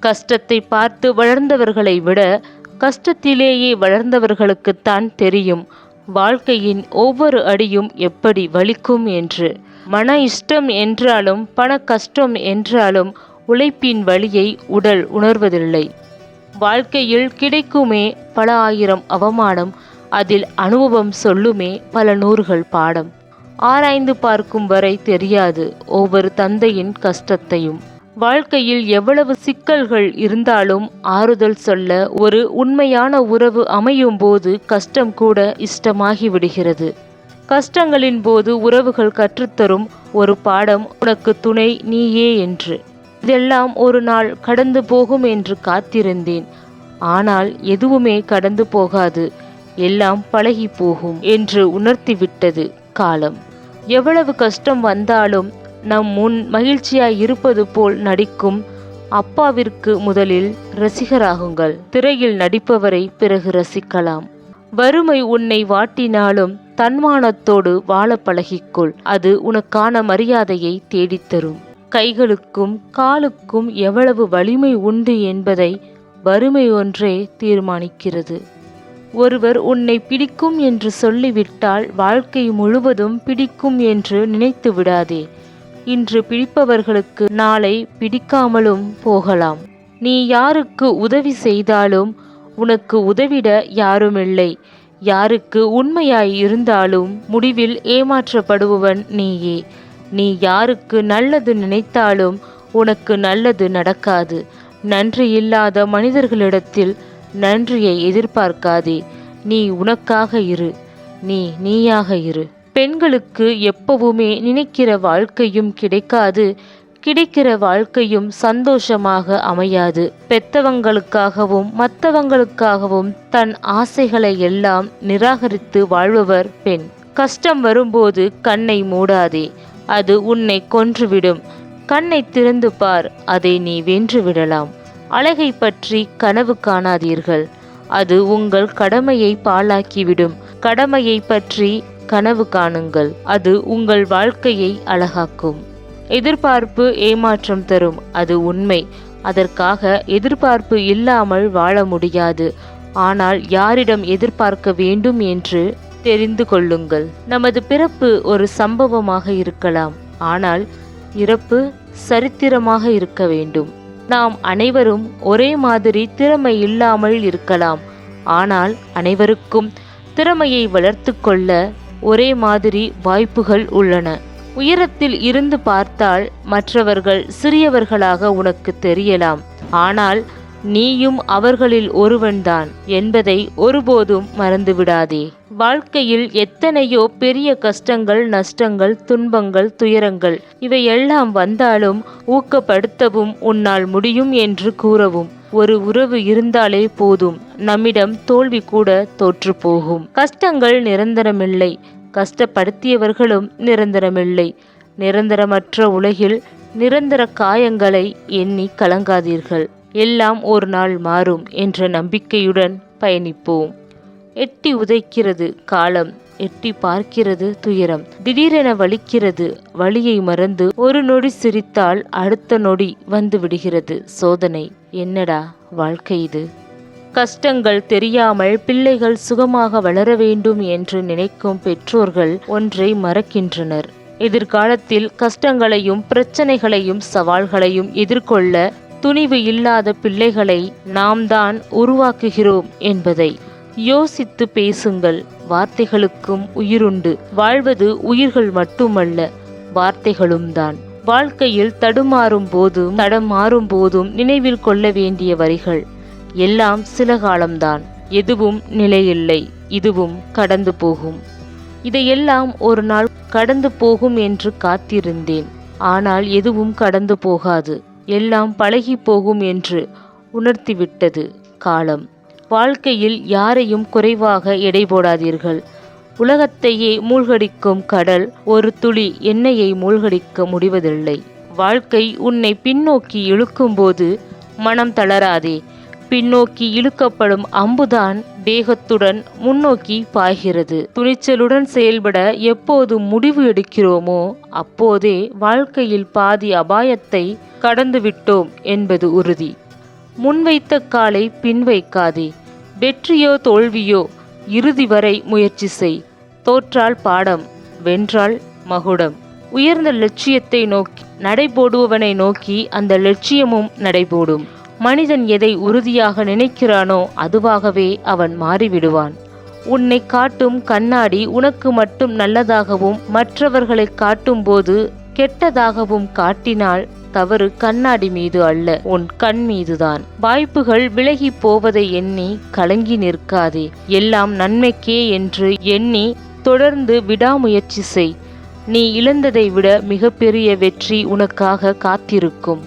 கஷ்டத்தை பார்த்து வளர்ந்தவர்களை விட கஷ்டத்திலேயே வளர்ந்தவர்களுக்குத்தான் தெரியும் வாழ்க்கையின் ஒவ்வொரு அடியும் எப்படி வலிக்கும் என்று. மன இஷ்டம் என்றாலும் பண கஷ்டம் என்றாலும் உழைப்பின் வலியை உடல் உணர்வதில்லை. வாழ்க்கையில் கிடைக்குமே பல ஆயிரம் அவமானம், அதில் அனுபவம் சொல்லுமே பல நூறுகள் பாடம். ஆராய்ந்து பார்க்கும் வரை தெரியாது ஒவ்வொரு தந்தையின் கஷ்டத்தையும். வாழ்க்கையில் எவ்வளவு சிக்கல்கள் இருந்தாலும் ஆறுதல் சொல்ல ஒரு உண்மையான உறவு அமையும் போது கஷ்டம் கூட இஷ்டமாகி விடுகிறது. கஷ்டங்களின் போது உறவுகள் கற்றுத்தரும் ஒரு பாடம், உனக்கு துணை நீயே என்று. இதெல்லாம் ஒரு நாள் கடந்து போகும் என்று காத்திருந்தேன். ஆனால் எதுவுமே கடந்து போகாது, எல்லாம் பழகி போகும் என்று உணர்த்திவிட்டது காலம். எவ்வளவு கஷ்டம் வந்தாலும் நம் முன் மகிழ்ச்சியாய் இருப்பது போல் நடிக்கும் அப்பாவிற்கு முதலில் ரசிகராகுங்கள். திரையில் நடிப்பவரை பிறகு ரசிக்கலாம். வறுமை உன்னை வாட்டினாலும் தன்மானத்தோடு வாழ பழகிக்கொள். அது உனக்கான மரியாதையை தேடித்தரும். கைகளுக்கும் காலுக்கும் எவ்வளவு வலிமை உண்டு என்பதை வறுமை ஒன்றே தீர்மானிக்கிறது. ஒருவர் உன்னை பிடிக்கும் என்று சொல்லிவிட்டால் வாழ்க்கை முழுவதும் பிடிக்கும் என்று நினைத்து விடாதே. இன்று பிடிப்பவர்களுக்கு நாளை பிடிக்காமலும் போகலாம். நீ யாருக்கு உதவி செய்தாலும் உனக்கு உதவிட யாருமில்லை. யாருக்கு உண்மையாய் இருந்தாலும் முடிவில் ஏமாற்றப்படுபவன் நீயே. நீ யாருக்கு நல்லது நினைத்தாலும் உனக்கு நல்லது நடக்காது. நன்றி இல்லாத மனிதர்களிடத்தில் நன்றியை எதிர்பார்க்காதே. நீ உனக்காக இரு, நீ நீயாக இரு. பெண்களுக்கு எப்பவுமே நினைக்கிற வாழ்க்கையும் கிடைக்காது, கிடைக்கிற வாழ்க்கையும் சந்தோஷமாக அமையாது. பெத்தவங்களுக்காகவும் மற்றவங்களுக்காகவும் தன் ஆசைகளை எல்லாம் நிராகரித்து வாழ்பவர் பெண். கஷ்டம் வரும்போது கண்ணை மூடாதே, அது உன்னை கொன்றுவிடும். கண்ணை திறந்து பார், அதை நீ வென்று விடலாம். அழகை பற்றி கனவு காணாதீர்கள், அது உங்கள் கடமையை பாழாக்கிவிடும். கடமையை பற்றி கனவு காணுங்கள், அது உங்கள் வாழ்க்கையை அழகாக்கும். எதிர்பார்ப்பு ஏமாற்றம் தரும், அது உண்மை. அதற்காக எதிர்பார்ப்பு இல்லாமல் வாழ முடியாது. ஆனால் யாரிடம் எதிர்பார்க்க வேண்டும் என்று தெரிந்து கொள்ளுங்கள். நமது பிறப்பு ஒரு சம்பவமாக இருக்கலாம், ஆனால் இறப்பு சரித்திரமாக இருக்க வேண்டும். நாம் அனைவரும் ஒரே மாதிரி திறமை இல்லாமல் இருக்கலாம், ஆனால் அனைவருக்கும் திறமையை வளர்த்து கொள்ள ஒரே மாதிரி வாய்ப்புகள் உள்ளன. உயரத்தில் இருந்து பார்த்தால் மற்றவர்கள் சிறியவர்களாக உனக்கு தெரியலாம், ஆனால் நீயும் அவர்களில் ஒருவன்தான் என்பதை ஒருபோதும் மறந்துவிடாதே. வாழ்க்கையில் எத்தனையோ பெரிய கஷ்டங்கள், நஷ்டங்கள், துன்பங்கள், துயரங்கள் இவையெல்லாம் வந்தாலும் ஊக்கப்படுத்தவும் உன்னால் முடியும் என்று கூறவும் ஒரு உறவு இருந்தாலே போதும். நம்மிடம் தோல்வி கூட தோற்று போகும். கஷ்டங்கள் நிரந்தரமில்லை, கஷ்டப்படுத்தியவர்களும் நிரந்தரமில்லை. நிரந்தரமற்ற உலகில் நிரந்தர காயங்களை எண்ணி கலங்காதீர்கள். எல்லாம் ஒரு நாள் மாறும் என்ற நம்பிக்கையுடன் பயணிப்போம். எட்டி உதைக்கிறது காலம், எட்டி பார்க்கிறது துயரம். திடீரென வலிக்கிறது, வலியை மறந்து ஒரு நொடி சிரித்தால் அடுத்த நொடி வந்து விடுகிறது சோதனை. என்னடா வாழ்க்கை இது? கஷ்டங்கள் தெரியாமல் பிள்ளைகள் சுகமாக வளர வேண்டும் என்று நினைக்கும் பெற்றோர்கள் ஒன்றை மறக்கின்றனர். எதிர்காலத்தில் கஷ்டங்களையும் பிரச்சனைகளையும் சவால்களையும் எதிர்கொள்ள துணிவு இல்லாத பிள்ளைகளை நாம் தான் உருவாக்குகிறோம் என்பதை யோசித்து பேசுங்கள். வார்த்தைகளுக்கும் உயிருண்டு. வாழ்வது உயிர்கள் மட்டுமல்ல, வார்த்தைகளும் தான். வாழ்க்கையில் தடம் மாறும் போதும் நினைவில் கொள்ள வேண்டிய வரிகள், எல்லாம் சில காலம்தான், எதுவும் நிலையில்லை, இதுவும் கடந்து போகும். இதையெல்லாம் ஒரு நாள் கடந்து போகும் என்று காத்திருந்தேன். ஆனால் எதுவும் கடந்து போகாது, எல்லாம் பழகி போகும் என்று உணர்த்திவிட்டது காலம். வாழ்க்கையில் யாரையும் குறைவாக எடை போடாதீர்கள். உலகத்தையே மூழ்கடிக்கும் கடல் ஒரு துளி எண்ணெயை மூழ்கடிக்க முடிவதில்லை. வாழ்க்கை உன்னை பின்னோக்கி இழுக்கும்போது மனம் தளராதே. பின்னோக்கி இழுக்கப்படும் அம்புதான் வேகத்துடன் முன்னோக்கி பாய்கிறது. துணிச்சலுடன் செயல்பட எப்போது முடிவு எடுக்கிறோமோ அப்போதே வாழ்க்கையில் பாதி அபாயத்தை கடந்துவிட்டோம் என்பது உறுதி. முன்வைத்த காலை பின் வைக்காதே. வெற்றியோ தோல்வியோ இறுதி வரை முயற்சி செய். தோற்றால் பாடம், வென்றால் மகுடம். உயர்ந்த லட்சியத்தை நோக்கி நடைபோடுபவனை நோக்கி அந்த லட்சியமும் நடைபோடும். மனிதன் எதை உறுதியாக நினைக்கிறானோ அதுவாகவே அவன் மாறிவிடுவான். உன்னை காட்டும் கண்ணாடி உனக்கு மட்டும் நல்லதாகவும் மற்றவர்களை காட்டும் போது கெட்டதாகவும் காட்டினால் தவறு கண்ணாடி மீது அல்ல, உன் கண் மீதுதான். வாய்ப்புகள் விலகி போவதை எண்ணி கலங்கி நிற்காதே. எல்லாம் நன்மைக்கே என்று எண்ணி தொடர்ந்து விடாமுயற்சி செய். நீ இழந்ததை விட மிகப்பெரிய வெற்றி உனக்காக காத்திருக்கும்.